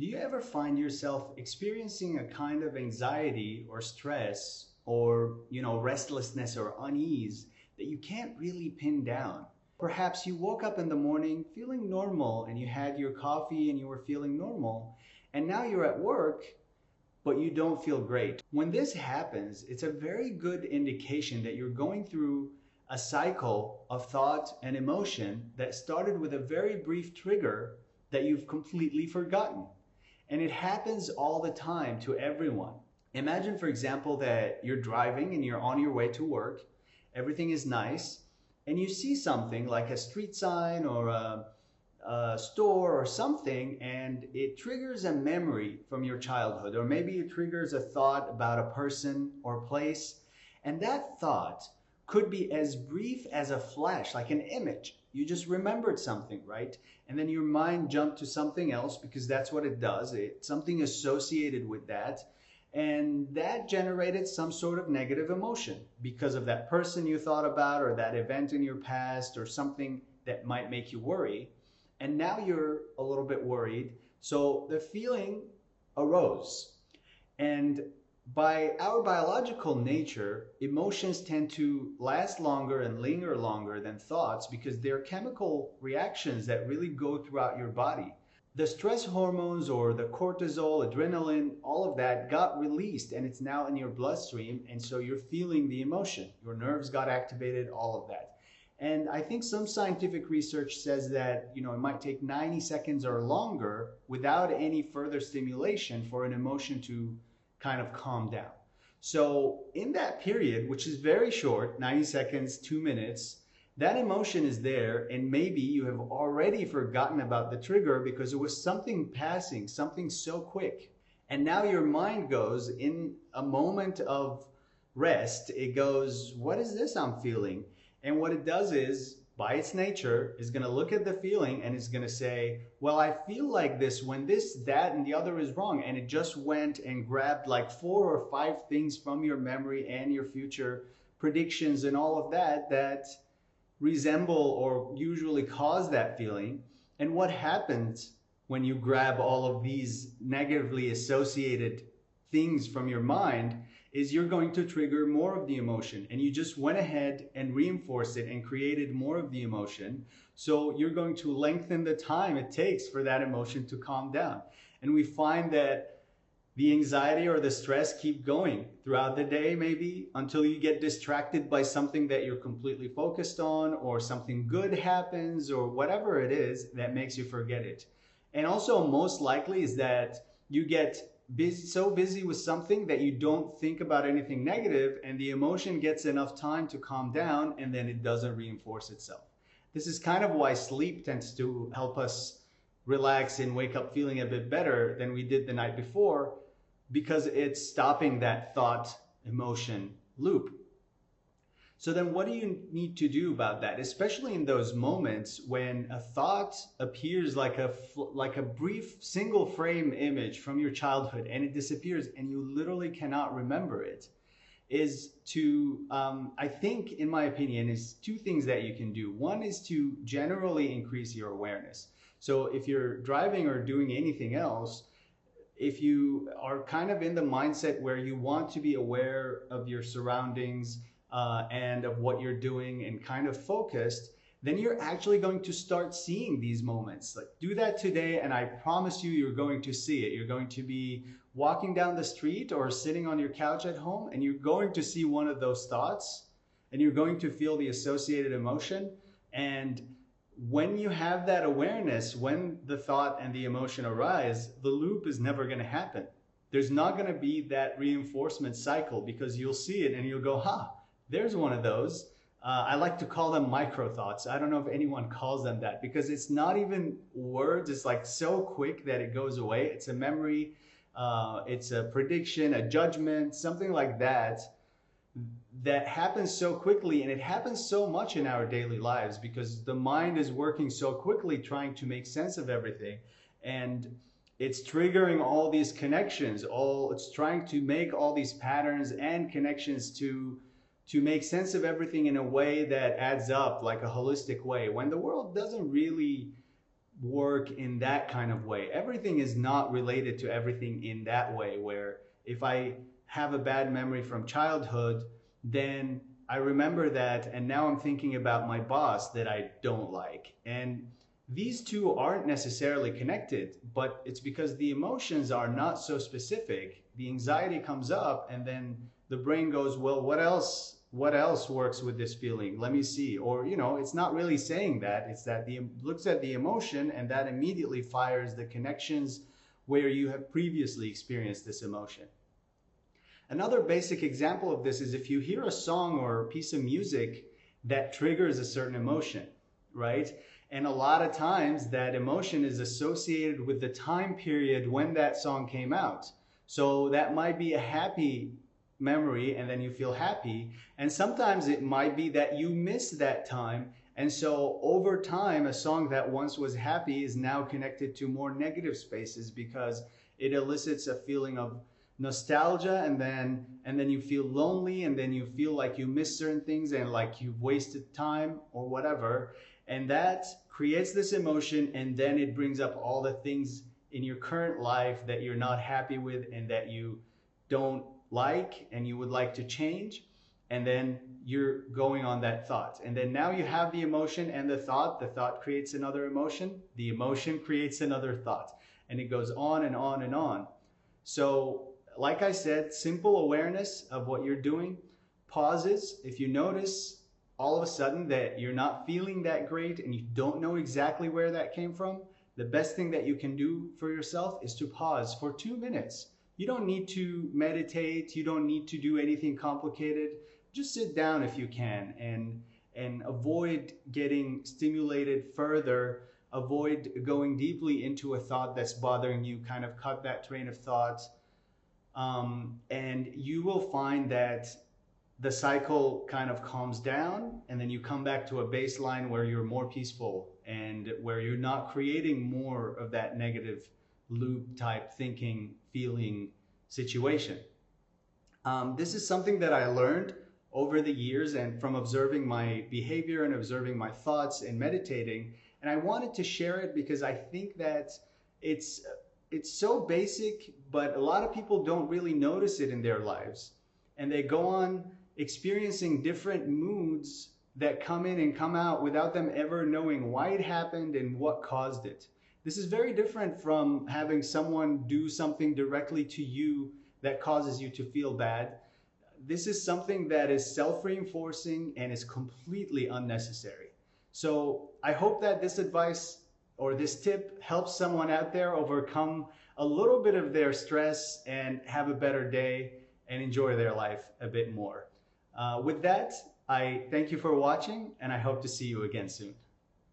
Do you ever find yourself experiencing a kind of anxiety or stress or, restlessness or unease that you can't really pin down? Perhaps you woke up in the morning feeling normal and you had your coffee and you were feeling normal, and now you're at work but you don't feel great. When this happens, it's a very good indication that you're going through a cycle of thought and emotion that started with a very brief trigger that you've completely forgotten. And it happens all the time to everyone. Imagine, for example, that you're driving and you're on your way to work, everything is nice, and you see something like a street sign or a store or something, and it triggers a memory from your childhood, or maybe it triggers a thought about a person or place. And that thought could be as brief as a flash, like an image. You just remembered something, right? And then your mind jumped to something else because that's what it does. It's something associated with that. And that generated some sort of negative emotion because of that person you thought about, or that event in your past, or something that might make you worry. And now you're a little bit worried. So the feeling arose. And by our biological nature, emotions tend to last longer and linger longer than thoughts because they're chemical reactions that really go throughout your body. The stress hormones or the cortisol, adrenaline, all of that got released and it's now in your bloodstream. And so you're feeling the emotion. Your nerves got activated, all of that. And I think some scientific research says that, it might take 90 seconds or longer without any further stimulation for an emotion to kind of calm down. So in that period, which is very short, 90 seconds, 2 minutes, that emotion is there, and maybe you have already forgotten about the trigger because it was something passing, something so quick. And now your mind goes in a moment of rest. It goes, what is this I'm feeling? And what it does is, by its nature, is going to look at the feeling and it's going to say, well, I feel like this when this, that, and the other is wrong. And it just went and grabbed like 4 or 5 things from your memory and your future predictions and all of that that resemble or usually cause that feeling. And what happens when you grab all of these negatively associated things from your mind is you're going to trigger more of the emotion, and you just went ahead and reinforced it and created more of the emotion. So you're going to lengthen the time it takes for that emotion to calm down. And we find that the anxiety or the stress keep going throughout the day, maybe until you get distracted by something that you're completely focused on, or something good happens, or whatever it is that makes you forget it. And also, most likely is that you get so busy with something that you don't think about anything negative, and the emotion gets enough time to calm down, and then it doesn't reinforce itself. This is kind of why sleep tends to help us relax and wake up feeling a bit better than we did the night before, because it's stopping that thought emotion loop. So then what do you need to do about that, especially in those moments when a thought appears like a brief single frame image from your childhood and it disappears and you literally cannot remember it? Is to, I think, in my opinion, is 2 things that you can do. One is to generally increase your awareness. So if you're driving or doing anything else, if you are kind of in the mindset where you want to be aware of your surroundings, and of what you're doing and kind of focused, then you're actually going to start seeing these moments. Like, do that today, and I promise you, you're going to see it. You're going to be walking down the street or sitting on your couch at home, and you're going to see one of those thoughts, and you're going to feel the associated emotion. And when you have that awareness, when the thought and the emotion arise, the loop is never going to happen. There's not going to be that reinforcement cycle, because you'll see it and you'll go, there's one of those. I like to call them micro thoughts. I don't know if anyone calls them that, because it's not even words. It's like so quick that it goes away. It's a memory. It's a prediction, a judgment, something like that, that happens so quickly. And it happens so much in our daily lives because the mind is working so quickly trying to make sense of everything. And it's triggering all these connections. It's trying to make all these patterns and connections to make sense of everything in a way that adds up, like a holistic way, when the world doesn't really work in that kind of way. Everything is not related to everything in that way, where if I have a bad memory from childhood, then I remember that, and now I'm thinking about my boss that I don't like. And these two aren't necessarily connected, but it's because the emotions are not so specific. The anxiety comes up, and then the brain goes, well, what else works with this feeling? Let me see. Or, it's not really saying that. It's that the looks at the emotion, and that immediately fires the connections where you have previously experienced this emotion. Another basic example of this is if you hear a song or a piece of music that triggers a certain emotion, right? And a lot of times that emotion is associated with the time period when that song came out. So that might be a happy memory, and then you feel happy. And sometimes it might be that you miss that time. And so over time, a song that once was happy is now connected to more negative spaces because it elicits a feeling of nostalgia, and then you feel lonely, and then you feel like you miss certain things and like you've wasted time or whatever. And that creates this emotion, and then it brings up all the things in your current life that you're not happy with and that you don't like and you would like to change. And then you're going on that thought, and then now you have the emotion and the thought creates another emotion, the emotion creates another thought, and it goes on and on and on. So like I said, simple awareness of what you're doing. Pauses. If you notice all of a sudden that you're not feeling that great and you don't know exactly where that came from, the best thing that you can do for yourself is to pause for 2 minutes. You don't need to meditate. You don't need to do anything complicated. Just sit down if you can, and avoid getting stimulated further. Avoid going deeply into a thought that's bothering you. Kind of cut that train of thought. And you will find that the cycle kind of calms down, and then you come back to a baseline where you're more peaceful and where you're not creating more of that negative loop type thinking, feeling situation. This is something that I learned over the years and from observing my behavior and observing my thoughts and meditating. And I wanted to share it because I think that it's so basic, but a lot of people don't really notice it in their lives. And they go on experiencing different moods that come in and come out without them ever knowing why it happened and what caused it. This is very different from having someone do something directly to you that causes you to feel bad. This is something that is self-reinforcing and is completely unnecessary. So I hope that this advice or this tip helps someone out there overcome a little bit of their stress and have a better day and enjoy their life a bit more. With that, I thank you for watching, and I hope to see you again soon.